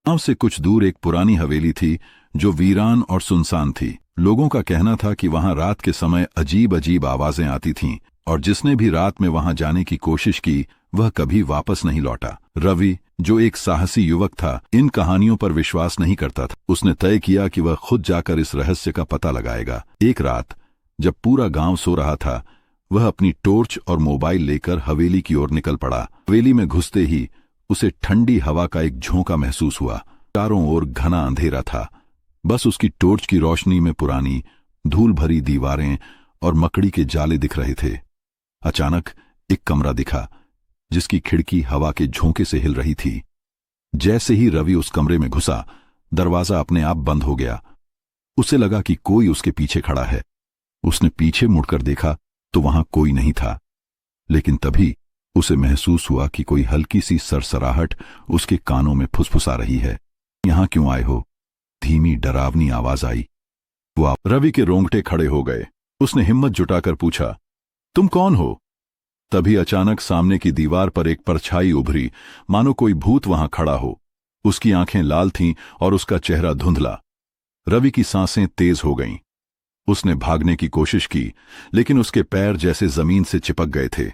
गांव से कुछ दूर एक पुरानी हवेली थी जो वीरान और सुनसान थी। लोगों का कहना था कि वहां रात के समय अजीब अजीब आवाजें आती थीं और जिसने भी रात में वहां जाने की कोशिश की वह कभी वापस नहीं लौटा। रवि, जो एक साहसी युवक था, इन कहानियों पर विश्वास नहीं करता था। उसने तय किया कि वह खुद जाकर इस रहस्य का पता लगाएगा। एक रात जब पूरा गांव सो रहा था, वह अपनी टॉर्च और मोबाइल लेकर हवेली की ओर निकल पड़ा। हवेली में घुसते ही उसे ठंडी हवा का एक झोंका महसूस हुआ। चारों ओर घना अंधेरा था। बस उसकी टॉर्च की रोशनी में पुरानी धूल भरी दीवारें और मकड़ी के जाले दिख रहे थे। अचानक एक कमरा दिखा जिसकी खिड़की हवा के झोंके से हिल रही थी। जैसे ही रवि उस कमरे में घुसा, दरवाजा अपने आप बंद हो गया। उसे लगा कि कोई उसके पीछे खड़ा है। उसने पीछे मुड़कर देखा तो वहां कोई नहीं था, लेकिन तभी उसे महसूस हुआ कि कोई हल्की सी सरसराहट उसके कानों में फुसफुसा रही है। यहां क्यों आए हो? धीमी डरावनी आवाज आई। रवि के रोंगटे खड़े हो गए। उसने हिम्मत जुटाकर पूछा, तुम कौन हो? तभी अचानक सामने की दीवार पर एक परछाई उभरी, मानो कोई भूत वहां खड़ा हो। उसकी आंखें लाल थीं और उसका चेहरा धुंधला। रवि की सांसें तेज हो गईं। उसने भागने की कोशिश की, लेकिन उसके पैर जैसे जमीन से चिपक गए थे।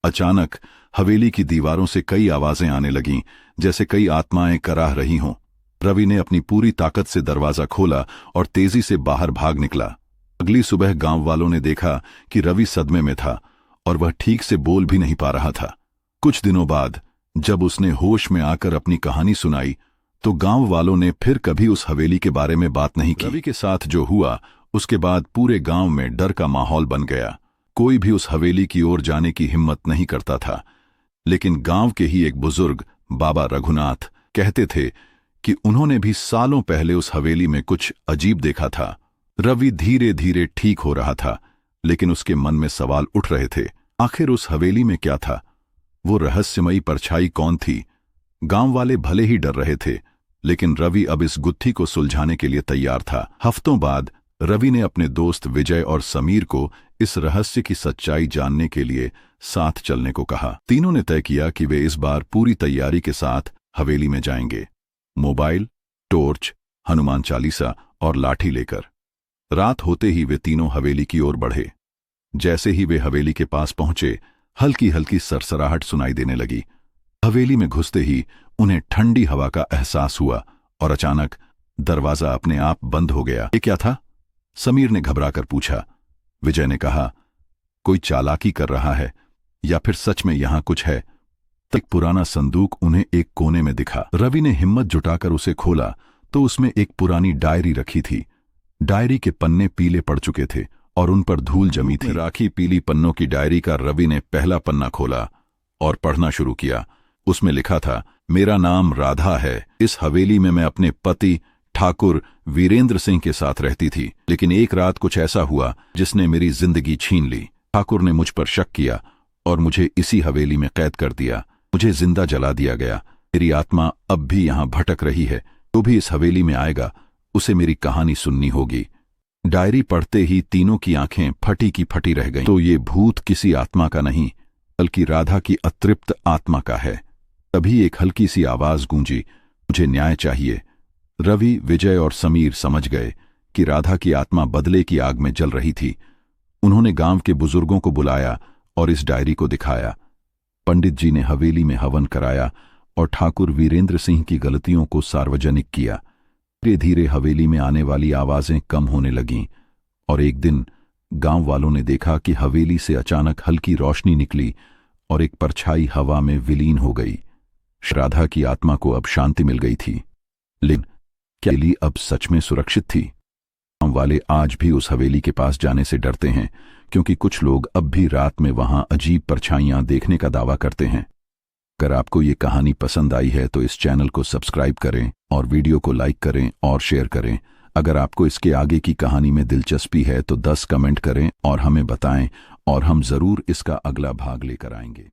अचानक हवेली की दीवारों से कई आवाजें आने लगीं, जैसे कई आत्माएं कराह रही हों। रवि ने अपनी पूरी ताकत से दरवाजा खोला और तेजी से बाहर भाग निकला। अगली सुबह गांव वालों ने देखा कि रवि सदमे में था और वह ठीक से बोल भी नहीं पा रहा था। कुछ दिनों बाद जब उसने होश में आकर अपनी कहानी सुनाई तो गांव वालों ने फिर कभी उस हवेली के बारे में बात नहीं की। रवि के साथ जो हुआ उसके बाद पूरे गांव में डर का माहौल बन गया। कोई भी उस हवेली की ओर जाने की हिम्मत नहीं करता था। लेकिन गांव के ही एक बुजुर्ग बाबा रघुनाथ कहते थे कि उन्होंने भी सालों पहले उस हवेली में कुछ अजीब देखा था। रवि धीरे धीरे ठीक हो रहा था, लेकिन उसके मन में सवाल उठ रहे थे। आखिर उस हवेली में क्या था? वो रहस्यमयी परछाई कौन थी? गांव वाले भले ही डर रहे थे, लेकिन रवि अब इस गुत्थी को सुलझाने के लिए तैयार था। हफ्तों बाद रवि ने अपने दोस्त विजय और समीर को इस रहस्य की सच्चाई जानने के लिए साथ चलने को कहा। तीनों ने तय किया कि वे इस बार पूरी तैयारी के साथ हवेली में जाएंगे, मोबाइल, टॉर्च, हनुमान चालीसा और लाठी लेकर। रात होते ही वे तीनों हवेली की ओर बढ़े। जैसे ही वे हवेली के पास पहुंचे, हल्की हल्की सरसराहट सुनाई देने लगी। हवेली में घुसते ही उन्हें ठंडी हवा का एहसास हुआ और अचानक दरवाजा अपने आप बंद हो गया। ये क्या था? समीर ने घबराकर पूछा। विजय ने कहा, कोई चालाकी कर रहा है या फिर सच में यहां कुछ है। एक पुराना संदूक उन्हें एक कोने में दिखा। रवि ने हिम्मत जुटाकर उसे खोला तो उसमें एक पुरानी डायरी रखी थी। डायरी के पन्ने पीले पड़ चुके थे और उन पर धूल जमी थी। राखी पीली पन्नों की डायरी का रवि ने पहला पन्ना खोला और पढ़ना शुरू किया। उसमें लिखा था, मेरा नाम राधा है। इस हवेली में मैं अपने पति ठाकुर वीरेंद्र सिंह के साथ रहती थी, लेकिन एक रात कुछ ऐसा हुआ जिसने मेरी जिंदगी छीन ली। ठाकुर ने मुझ पर शक किया और मुझे इसी हवेली में कैद कर दिया। मुझे जिंदा जला दिया गया। मेरी आत्मा अब भी यहां भटक रही है। जो भी इस हवेली में आएगा उसे मेरी कहानी सुननी होगी। डायरी पढ़ते ही तीनों की आंखें फटी की फटी रह गईं। तो ये भूत किसी आत्मा का नहीं, बल्कि राधा की अतृप्त आत्मा का है। तभी एक हल्की सी आवाज गूंजी, मुझे न्याय चाहिए। रवि, विजय और समीर समझ गए कि राधा की आत्मा बदले की आग में जल रही थी। उन्होंने गांव के बुजुर्गों को बुलाया और इस डायरी को दिखाया। पंडित जी ने हवेली में हवन कराया और ठाकुर वीरेंद्र सिंह की गलतियों को सार्वजनिक किया। धीरे धीरे हवेली में आने वाली आवाजें कम होने लगीं और एक दिन गांव वालों ने देखा कि हवेली से अचानक हल्की रोशनी निकली और एक परछाई हवा में विलीन हो गई। राधा की आत्मा को अब शांति मिल गई थी, लेकिन क्या हवेली अब सच में सुरक्षित थी? गांव वाले आज भी उस हवेली के पास जाने से डरते हैं, क्योंकि कुछ लोग अब भी रात में वहां अजीब परछाइयां देखने का दावा करते हैं। अगर आपको ये कहानी पसंद आई है तो इस चैनल को सब्सक्राइब करें और वीडियो को लाइक करें और शेयर करें। अगर आपको इसके आगे की कहानी में दिलचस्पी है तो 10 कमेंट करें और हमें बताएं और हम जरूर इसका अगला भाग लेकर आएंगे।